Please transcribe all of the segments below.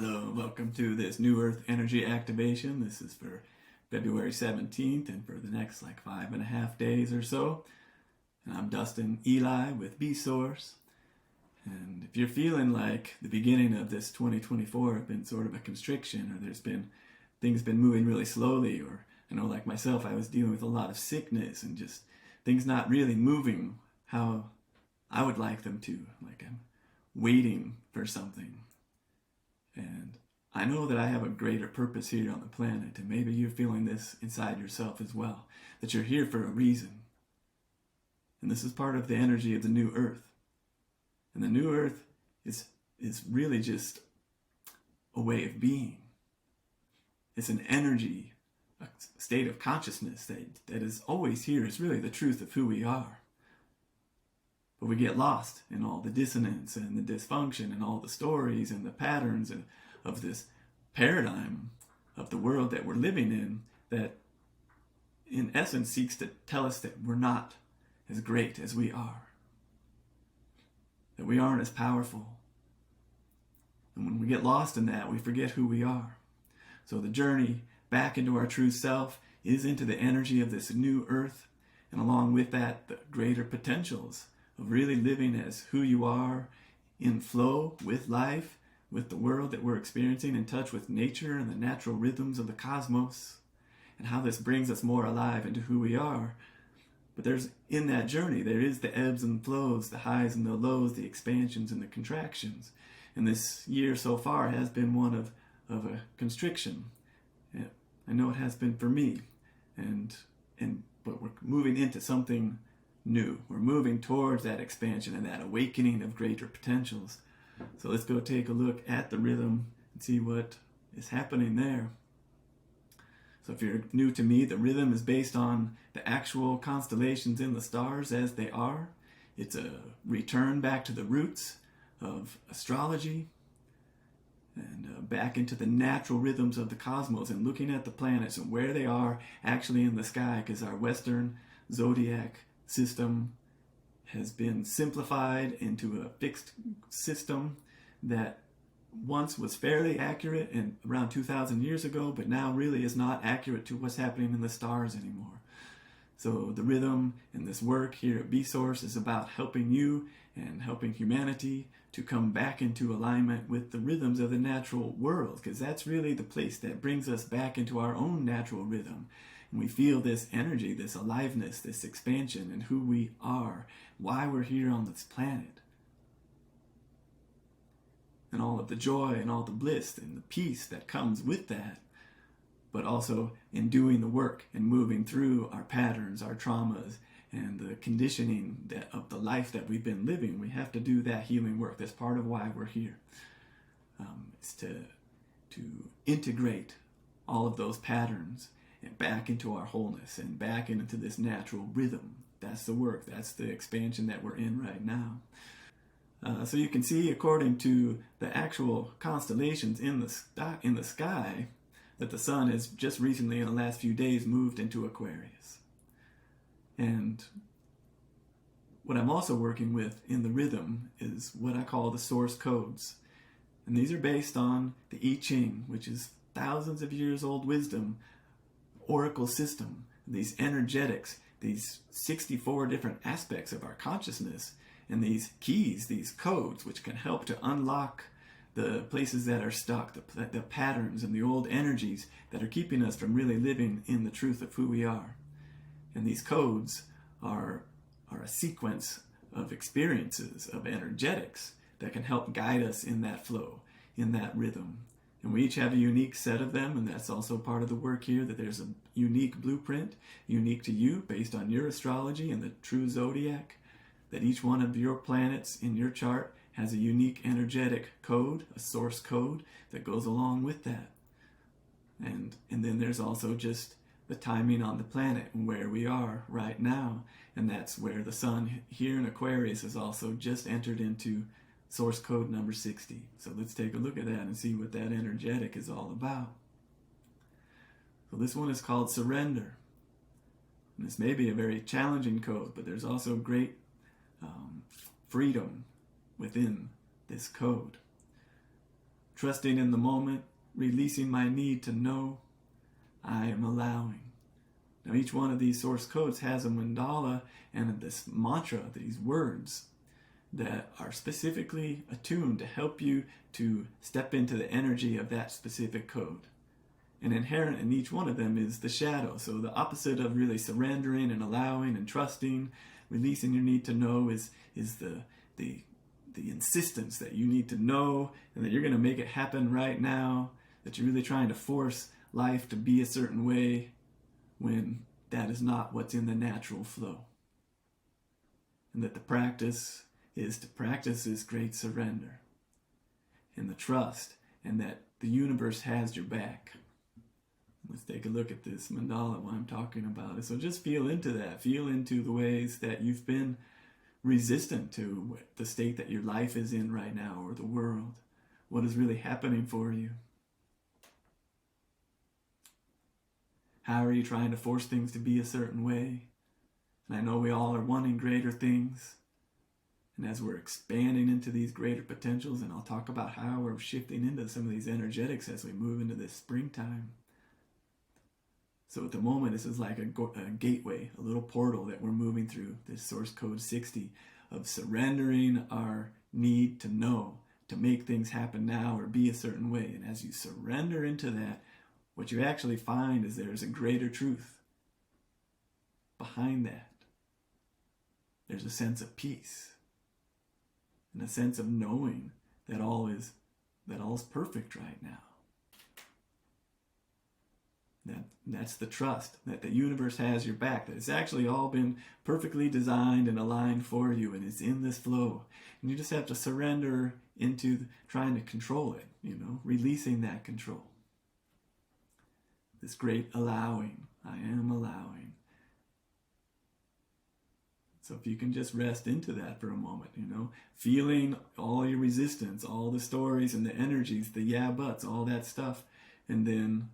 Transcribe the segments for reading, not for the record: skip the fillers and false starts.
Hello, welcome to this New Earth Energy Activation. This is for February 17th and for the next 5.5 days or so. And I'm Dustin Eli with BeSource. And if you're feeling like the beginning of this 2024 have been sort of a constriction, or things been moving really slowly, or I know like myself, I was dealing with a lot of sickness and just things not really moving how I would like them to. Like I'm waiting for something. And I know that I have a greater purpose here on the planet, and maybe you're feeling this inside yourself as well, that you're here for a reason. And this is part of the energy of the new earth. And the new earth is really just a way of being. It's an energy, a state of consciousness that is always here. It's really the truth of who we are. But we get lost in all the dissonance and the dysfunction and all the stories and the patterns of this paradigm of the world that we're living in, that in essence seeks to tell us that we're not as great as we are, that we aren't as powerful. And when we get lost in that, we forget who we are. So the journey back into our true self is into the energy of this new earth, and along with that, the greater potentials of really living as who you are, in flow with life, with the world that we're experiencing, in touch with nature and the natural rhythms of the cosmos, and how this brings us more alive into who we are. But in that journey, there is the ebbs and flows, the highs and the lows, the expansions and the contractions. And this year so far has been one of a constriction. I know it has been for me. But we're moving into something new. We're moving towards that expansion and that awakening of greater potentials. So let's go take a look at the rhythm and see what is happening there. So if you're new to me, the rhythm is based on the actual constellations in the stars as they are. It's a return back to the roots of astrology and back into the natural rhythms of the cosmos, and looking at the planets and where they are actually in the sky, because our Western zodiac system has been simplified into a fixed system that once was fairly accurate and around 2,000 years ago, but now really is not accurate to what's happening in the stars anymore. So the rhythm and this work here at BeSource is about helping you and helping humanity to come back into alignment with the rhythms of the natural world, because that's really the place that brings us back into our own natural rhythm. And we feel this energy, this aliveness, this expansion, and who we are, why we're here on this planet. And all of the joy and all the bliss and the peace that comes with that. But also in doing the work and moving through our patterns, our traumas, and the conditioning of the life that we've been living. We have to do that healing work. That's part of why we're here. It's to integrate all of those patterns and back into our wholeness and back into this natural rhythm. That's the work. That's the expansion that we're in right now. So you can see, according to the actual constellations in the sky, that the sun has just recently, in the last few days, moved into Aquarius. And what I'm also working with in the rhythm is what I call the source codes. And these are based on the I Ching, which is thousands of years old wisdom, oracle system, these energetics, these 64 different aspects of our consciousness, and these keys, these codes, which can help to unlock the places that are stuck, the patterns and the old energies that are keeping us from really living in the truth of who we are. And these codes are a sequence of experiences, of energetics that can help guide us in that flow, in that rhythm. And we each have a unique set of them, and that's also part of the work here, that there's a unique blueprint, unique to you, based on your astrology and the true zodiac, that each one of your planets in your chart has a unique energetic code, a source code, that goes along with that. And then there's also just the timing on the planet and where we are right now, and that's where the sun here in Aquarius has also just entered into source code number 60. So let's take a look at that and see what that energetic is all about. So this one is called surrender. And this may be a very challenging code, but there's also great freedom within this code. trusting in the moment, releasing my need to know, I am allowing. Now each one of these source codes has a mandala and this mantra, these words that are specifically attuned to help you to step into the energy of that specific code. And inherent in each one of them is the shadow. So the opposite of really surrendering and allowing and trusting, releasing your need to know is the insistence that you need to know and that you're going to make it happen right now, that you're really trying to force life to be a certain way when that is not what's in the natural flow. And that the practice is to practice this great surrender and the trust and that the universe has your back. Let's take a look at this mandala, what I'm talking about. So just feel into that. Feel into the ways that you've been resistant to the state that your life is in right now or the world. What is really happening for you? How are you trying to force things to be a certain way? And I know we all are wanting greater things. And as we're expanding into these greater potentials, and I'll talk about how we're shifting into some of these energetics as we move into this springtime. So at the moment, this is like a gateway, a little portal that we're moving through, this source code 60 of surrendering our need to know, to make things happen now or be a certain way. And as you surrender into that, what you actually find is there's a greater truth behind that. There's a sense of peace and a sense of knowing that all's perfect right now. That's the trust that the universe has your back, that it's actually all been perfectly designed and aligned for you, and it's in this flow. And you just have to surrender into trying to control it, releasing that control. This great allowing, I am allowing. So if you can just rest into that for a moment, feeling all your resistance, all the stories and the energies, the yeah buts, all that stuff, and then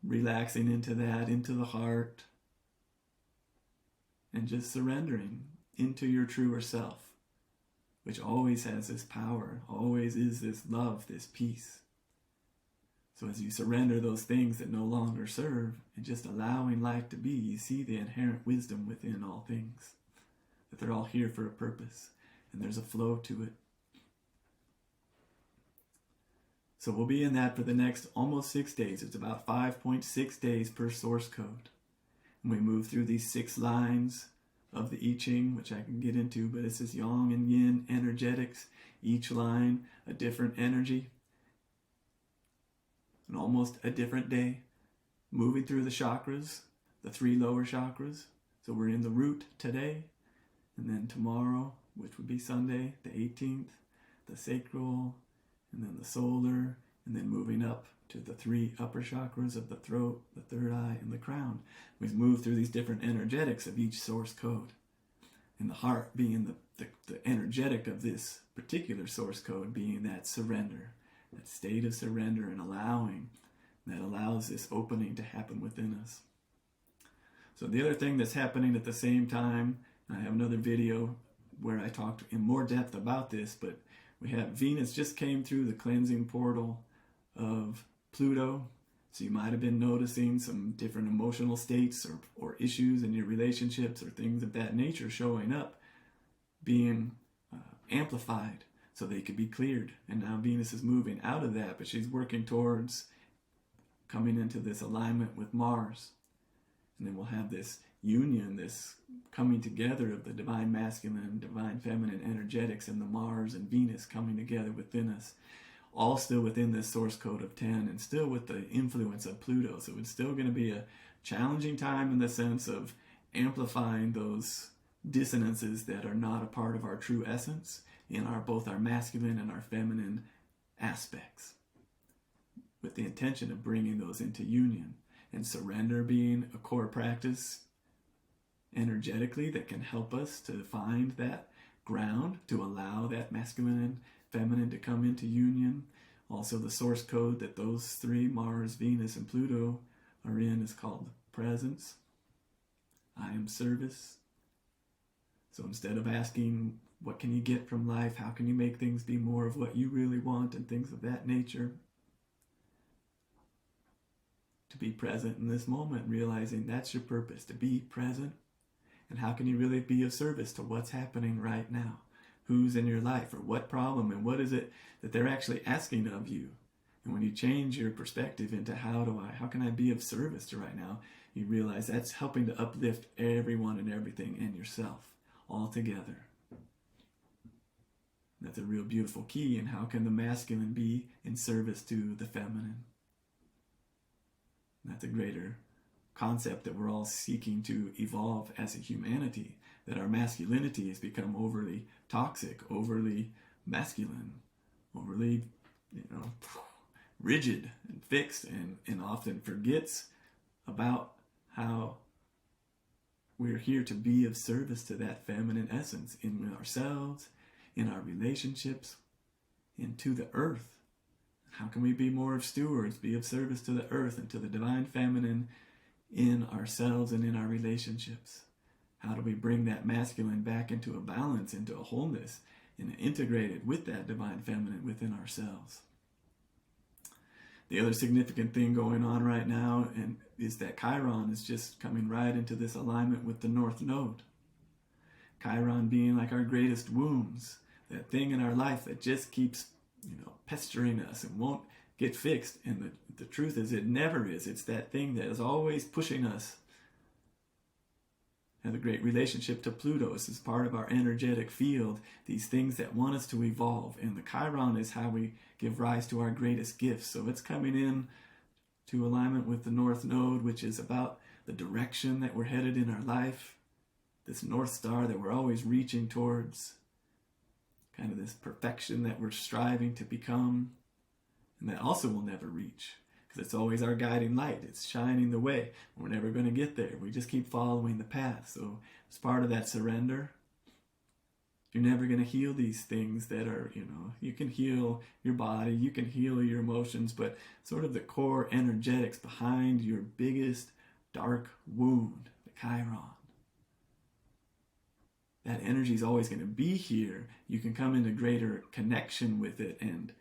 relaxing into that, into the heart, and just surrendering into your truer self, which always has this power, always is this love, this peace. So as you surrender those things that no longer serve and just allowing life to be, you see the inherent wisdom within all things, that they're all here for a purpose, and there's a flow to it. So we'll be in that for the next almost 6 days. It's about 5.6 days per source code. And we move through these 6 lines of the I Ching, which I can get into, but it's this yang and yin energetics, each line a different energy, and almost a different day, moving through the chakras, the 3 lower chakras. So we're in the root today, and then tomorrow, which would be Sunday, the 18th, the sacral, and then the solar, and then moving up to the 3 upper chakras of the throat, the third eye, and the crown. We move through these different energetics of each source code. And the heart being the energetic of this particular source code being that surrender, that state of surrender and allowing, that allows this opening to happen within us. So the other thing that's happening at the same time, I have another video where I talked in more depth about this, but we have Venus just came through the cleansing portal of Pluto. So you might have been noticing some different emotional states or issues in your relationships or things of that nature showing up, being amplified so they could be cleared. And now Venus is moving out of that, but she's working towards coming into this alignment with Mars. And then we'll have this union, this coming together of the divine masculine, divine feminine energetics and the Mars and Venus coming together within us, all still within this source code of 10 and still with the influence of Pluto. So it's still going to be a challenging time in the sense of amplifying those dissonances that are not a part of our true essence in both our masculine and our feminine aspects, with the intention of bringing those into union. And surrender being a core practice energetically that can help us to find that ground, to allow that masculine and feminine to come into union. Also the source code that those 3, Mars, Venus, and Pluto, are in is called presence. I am service. So instead of asking what can you get from life? How can you make things be more of what you really want and things of that nature? To be present in this moment, realizing that's your purpose, to be present. And how can you really be of service to what's happening right now? Who's in your life, or what problem, and what is it that they're actually asking of you? And when you change your perspective into how can I be of service to right now, you realize that's helping to uplift everyone and everything and yourself all together. That's a real beautiful key. And how can the masculine be in service to the feminine? That's a greater concept that we're all seeking to evolve as a humanity, that our masculinity has become overly toxic, overly masculine, overly, rigid and fixed, and often forgets about how we're here to be of service to that feminine essence in ourselves, in our relationships, and to the earth. How can we be more of stewards, be of service to the earth and to the divine feminine in ourselves and in our relationships? How do we bring that masculine back into a balance, into a wholeness, and integrated with that divine feminine within ourselves? The other significant thing going on right now is that Chiron is just coming right into this alignment with the North Node. Chiron being like our greatest wounds, that thing in our life that just keeps pestering us and won't get fixed. And the truth is, it never is. It's that thing that is always pushing us. Have a great relationship to Pluto. This is part of our energetic field, these things that want us to evolve. And the Chiron is how we give rise to our greatest gifts. So it's coming in to alignment with the North Node, which is about the direction that we're headed in our life, this North Star that we're always reaching towards, kind of this perfection that we're striving to become, and that also will never reach, because it's always our guiding light. It's shining the way. We're never going to get there. We just keep following the path. So as part of that surrender, you're never going to heal these things that are, you can heal your body, you can heal your emotions, but sort of the core energetics behind your biggest dark wound, the Chiron. That energy is always going to be here. You can come into greater connection with it and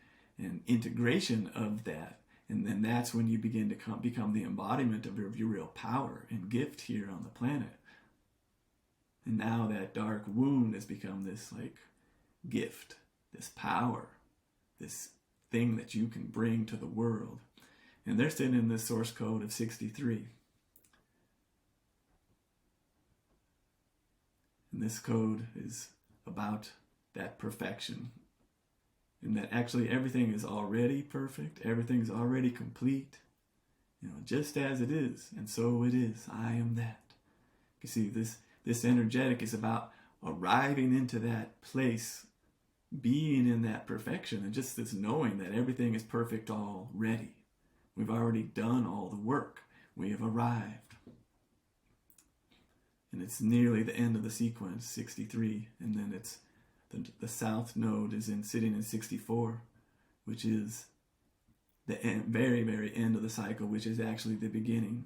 integration of that. And then that's when you begin to become the embodiment of your real power and gift here on the planet. And now that dark wound has become this gift, this power, this thing that you can bring to the world. And they're sitting in this source code of 63. And this code is about that perfection. And that actually everything is already perfect. Everything's already complete. Just as it is. And so it is. I am that. You see, this energetic is about arriving into that place, being in that perfection, and just this knowing that everything is perfect already. We've already done all the work. We have arrived. And it's nearly the end of the sequence, 63, and then it's the south node is sitting in 64, which is the very, very end of the cycle, which is actually the beginning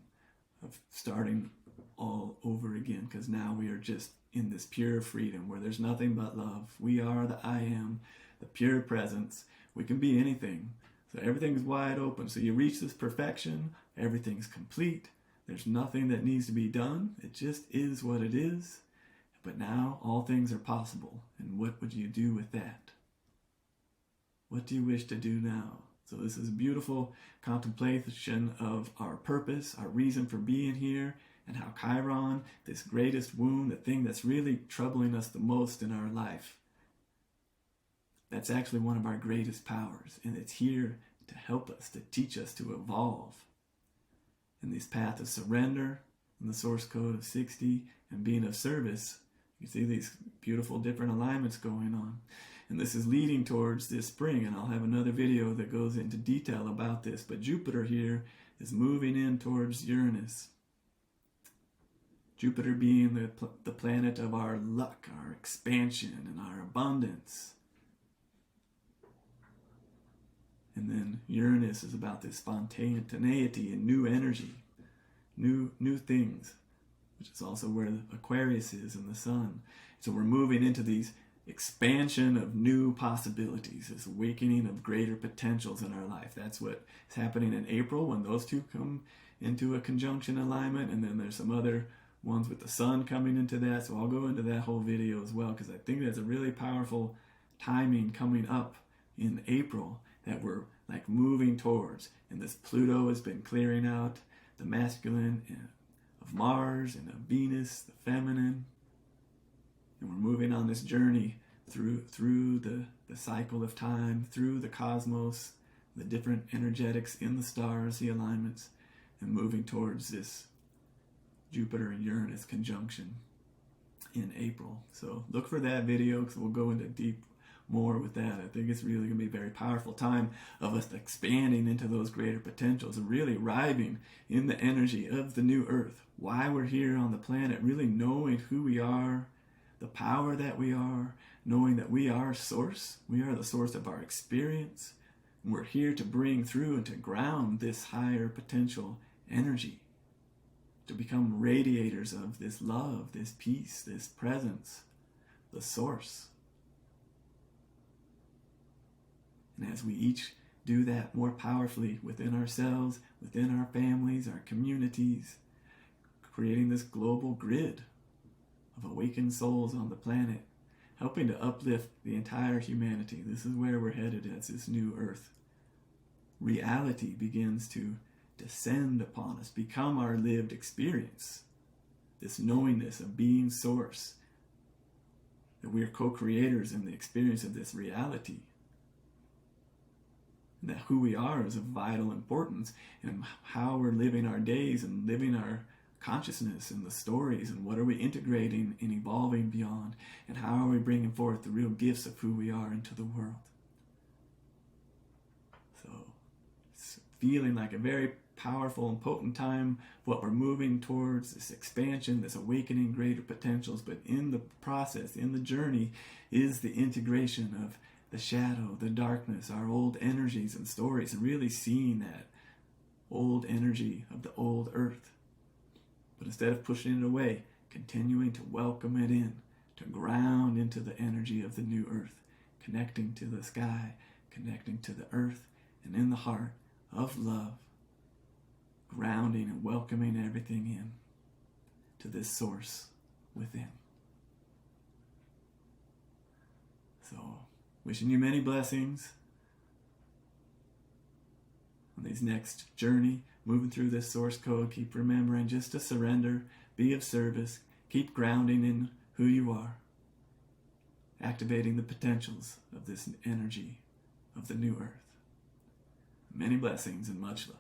of starting all over again, because now we are just in this pure freedom where there's nothing but love. We are the I am, the pure presence. We can be anything. So everything's wide open. So you reach this perfection, everything's complete. There's nothing that needs to be done. It just is what it is. But now all things are possible. And what would you do with that? What do you wish to do now? So this is a beautiful contemplation of our purpose, our reason for being here, and how Chiron, this greatest wound, the thing that's really troubling us the most in our life, that's actually one of our greatest powers. And it's here to help us, to teach us to evolve. In this path of surrender, in the source code of 60, and being of service, you see these beautiful different alignments going on. And this is leading towards this spring, and I'll have another video that goes into detail about this. But Jupiter here is moving in towards Uranus. Jupiter being the planet of our luck, our expansion, and our abundance. And then Uranus is about this spontaneity and new energy, new things, which is also where the Aquarius is and the sun. So we're moving into these expansion of new possibilities, this awakening of greater potentials in our life. That's what is happening in April when those two come into a conjunction alignment, and then there's some other ones with the sun coming into that, so I'll go into that whole video as well, because I think that's a really powerful timing coming up in April that we're like moving towards. And this Pluto has been clearing out the masculine of Mars and of Venus, the feminine, and we're moving on this journey through the cycle of time, through the cosmos, the different energetics in the stars, the alignments, and moving towards this Jupiter and Uranus conjunction in April. So look for that video, because we'll go into deep more with that. I think it's really going to be a very powerful time of us expanding into those greater potentials and really arriving in the energy of the new Earth. Why we're here on the planet, really knowing who we are, the power that we are, knowing that we are source. We are the source of our experience. And we're here to bring through and to ground this higher potential energy, to become radiators of this love, this peace, this presence, the source. And as we each do that more powerfully within ourselves, within our families, our communities, creating this global grid of awakened souls on the planet, helping to uplift the entire humanity. This is where we're headed as this new Earth. Reality begins to descend upon us, become our lived experience. This knowingness of being source, that we are co-creators in the experience of this reality. And that who we are is of vital importance in how we're living our days and living our consciousness and the stories, and what are we integrating and evolving beyond, and how are we bringing forth the real gifts of who we are into the world. So it's feeling like a very powerful and potent time, what we're moving towards, this expansion, this awakening greater potentials. But in the process, in the journey, is the integration of the shadow, the darkness, our old energies and stories, and really seeing that old energy of the old Earth. But instead of pushing it away, continuing to welcome it in, to ground into the energy of the new Earth, connecting to the sky, connecting to the earth, and in the heart of love, grounding and welcoming everything in to this source within. So, wishing you many blessings on these next journey, moving through this source code. Keep remembering just to surrender, be of service, keep grounding in who you are, activating the potentials of this energy of the new Earth. Many blessings and much love.